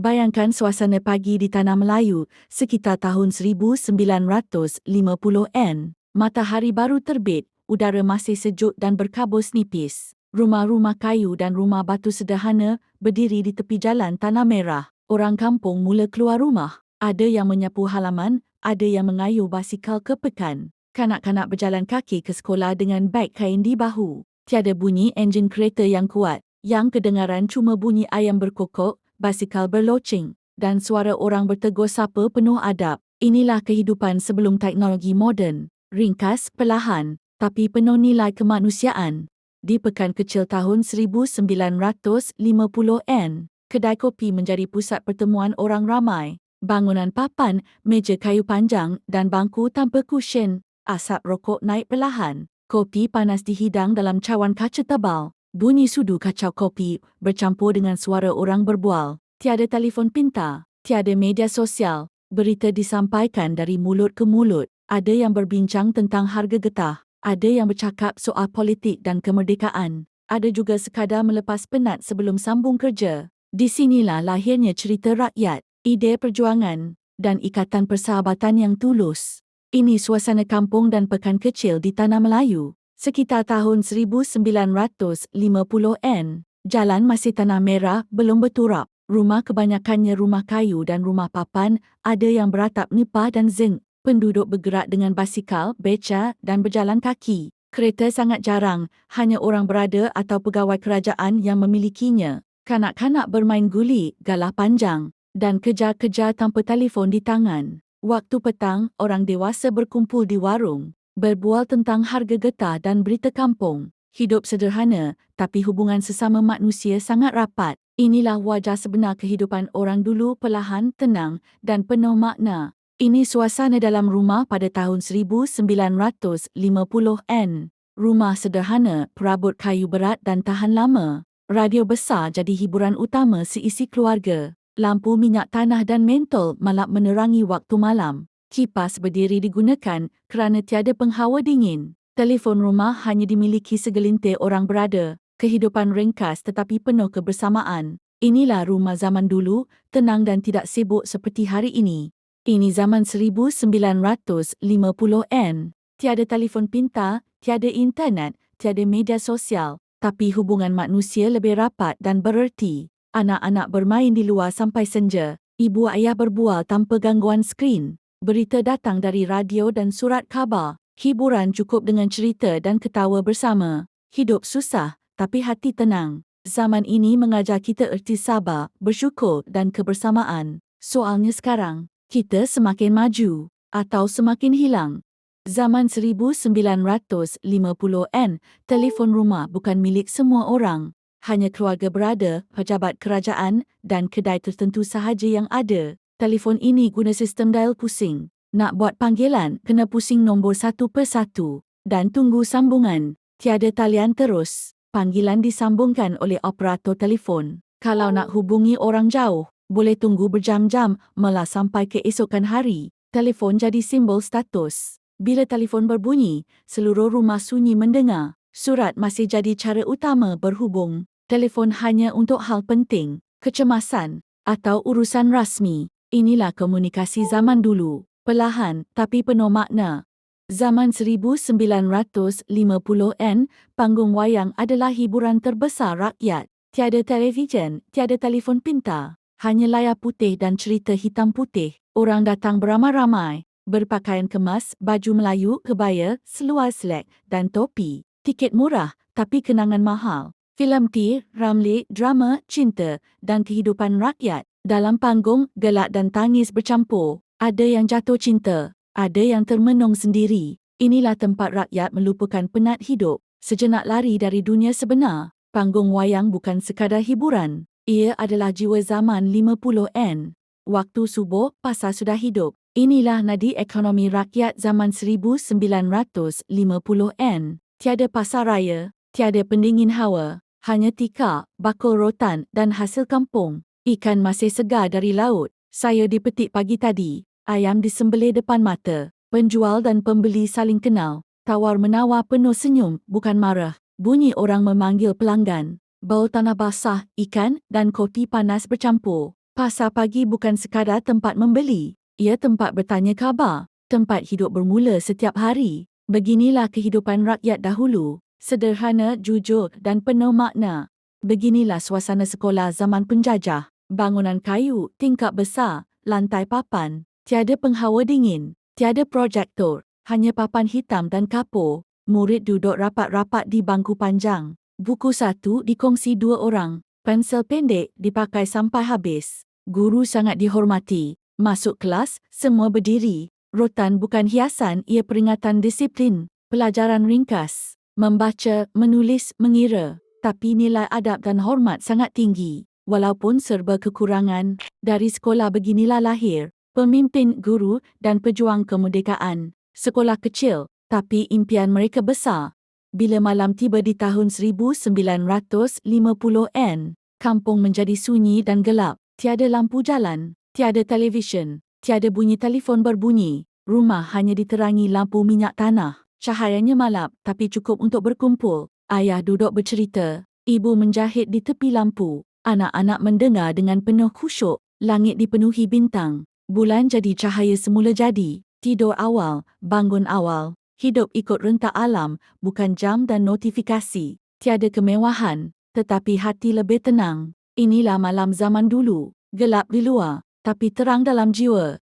Bayangkan suasana pagi di Tanah Melayu sekitar tahun 1950-an. Matahari baru terbit, udara masih sejuk dan berkabus nipis. Rumah-rumah kayu dan rumah batu sederhana berdiri di tepi jalan Tanah Merah. Orang kampung mula keluar rumah. Ada yang menyapu halaman, ada yang mengayuh basikal ke pekan. Kanak-kanak berjalan kaki ke sekolah dengan beg kain di bahu. Tiada bunyi enjin kereta yang kuat. Yang kedengaran cuma bunyi ayam berkokok, basikal berloceng, dan suara orang bertegur sapa penuh adab. Inilah kehidupan sebelum teknologi moden. Ringkas, perlahan, tapi penuh nilai kemanusiaan. Di pekan kecil tahun 1950-an, kedai kopi menjadi pusat pertemuan orang ramai. Bangunan papan, meja kayu panjang dan bangku tanpa kusyen. Asap rokok naik perlahan. Kopi panas dihidang dalam cawan kaca tebal. Bunyi sudu kacau kopi bercampur dengan suara orang berbual. Tiada telefon pintar, tiada media sosial. Berita disampaikan dari mulut ke mulut. Ada yang berbincang tentang harga getah. Ada yang bercakap soal politik dan kemerdekaan. Ada juga sekadar melepas penat sebelum sambung kerja. Di sinilah lahirnya cerita rakyat, idea perjuangan, dan ikatan persahabatan yang tulus. Ini suasana kampung dan pekan kecil di Tanah Melayu. Sekitar tahun 1950-an, jalan masih tanah merah belum berturap. Rumah kebanyakannya rumah kayu dan rumah papan, ada yang beratap nipah dan zinc. Penduduk bergerak dengan basikal, beca dan berjalan kaki. Kereta sangat jarang, hanya orang berada atau pegawai kerajaan yang memilikinya. Kanak-kanak bermain guli, galah panjang, dan kejar-kejar tanpa telefon di tangan. Waktu petang, orang dewasa berkumpul di warung. Berbual tentang harga getah dan berita kampung. Hidup sederhana, tapi hubungan sesama manusia sangat rapat. Inilah wajah sebenar kehidupan orang dulu, perlahan, tenang dan penuh makna. Ini suasana dalam rumah pada tahun 1950-an. Rumah sederhana, perabot kayu berat dan tahan lama. Radio besar jadi hiburan utama seisi keluarga. Lampu minyak tanah dan mentol malap menerangi waktu malam. Kipas berdiri digunakan kerana tiada penghawa dingin. Telefon rumah hanya dimiliki segelintir orang berada. Kehidupan ringkas tetapi penuh kebersamaan. Inilah rumah zaman dulu, tenang dan tidak sibuk seperti hari ini. Ini zaman 1950-an. Tiada telefon pintar, tiada internet, tiada media sosial. Tapi hubungan manusia lebih rapat dan bererti. Anak-anak bermain di luar sampai senja. Ibu ayah berbual tanpa gangguan skrin. Berita datang dari radio dan surat khabar. Hiburan cukup dengan cerita dan ketawa bersama. Hidup susah, tapi hati tenang. Zaman ini mengajar kita erti sabar, bersyukur dan kebersamaan. Soalnya sekarang, kita semakin maju atau semakin hilang. Zaman 1950-an, telefon rumah bukan milik semua orang. Hanya keluarga berada, pejabat kerajaan dan kedai tertentu sahaja yang ada. Telefon ini guna sistem dial pusing. Nak buat panggilan, kena pusing nombor satu persatu. Dan tunggu sambungan. Tiada talian terus. Panggilan disambungkan oleh operator telefon. Kalau nak hubungi orang jauh, boleh tunggu berjam-jam, malah sampai keesokan hari. Telefon jadi simbol status. Bila telefon berbunyi, seluruh rumah sunyi mendengar. Surat masih jadi cara utama berhubung. Telefon hanya untuk hal penting, kecemasan, atau urusan rasmi. Inilah komunikasi zaman dulu, perlahan tapi penuh makna. Zaman 1950-an, panggung wayang adalah hiburan terbesar rakyat. Tiada televisyen, tiada telefon pintar, hanya layar putih dan cerita hitam putih. Orang datang beramai-ramai, berpakaian kemas, baju Melayu, kebaya, seluar selek dan topi. Tiket murah tapi kenangan mahal. Filem T, Ramli, drama, cinta dan kehidupan rakyat. Dalam panggung, gelak dan tangis bercampur. Ada yang jatuh cinta, ada yang termenung sendiri. Inilah tempat rakyat melupakan penat hidup, sejenak lari dari dunia sebenar. Panggung wayang bukan sekadar hiburan. Ia adalah jiwa zaman 50-an. Waktu subuh, pasar sudah hidup. Inilah nadi ekonomi rakyat zaman 1950-an. Tiada pasar raya, tiada pendingin hawa. Hanya tikar, bakul rotan dan hasil kampung. Ikan masih segar dari laut. Sayur dipetik pagi tadi. Ayam disembelih depan mata. Penjual dan pembeli saling kenal. Tawar-menawar penuh senyum, bukan marah. Bunyi orang memanggil pelanggan. Bau tanah basah, ikan dan kopi panas bercampur. Pasar pagi bukan sekadar tempat membeli, ia tempat bertanya khabar, tempat hidup bermula setiap hari. Beginilah kehidupan rakyat dahulu, sederhana, jujur dan penuh makna. Beginilah suasana sekolah zaman penjajah. Bangunan kayu, tingkap besar, lantai papan, tiada penghawa dingin, tiada projektor, hanya papan hitam dan kapur. Murid duduk rapat-rapat di bangku panjang. Buku satu dikongsi 2 orang. Pensel pendek dipakai sampai habis. Guru sangat dihormati. Masuk kelas, semua berdiri. Rotan bukan hiasan, ia peringatan disiplin. Pelajaran ringkas. Membaca, menulis, mengira. Tapi nilai adab dan hormat sangat tinggi. Walaupun serba kekurangan, dari sekolah beginilah lahir pemimpin, guru dan pejuang kemerdekaan. Sekolah kecil, tapi impian mereka besar. Bila malam tiba di tahun 1950-an, kampung menjadi sunyi dan gelap. Tiada lampu jalan, tiada televisyen, tiada bunyi telefon berbunyi. Rumah hanya diterangi lampu minyak tanah. Cahayanya malap tapi cukup untuk berkumpul. Ayah duduk bercerita, ibu menjahit di tepi lampu. Anak-anak mendengar dengan penuh khusyuk. Langit dipenuhi bintang. Bulan jadi cahaya semula jadi. Tidur awal, bangun awal. Hidup ikut rentak alam, bukan jam dan notifikasi. Tiada kemewahan, tetapi hati lebih tenang. Inilah malam zaman dulu. Gelap di luar, tapi terang dalam jiwa.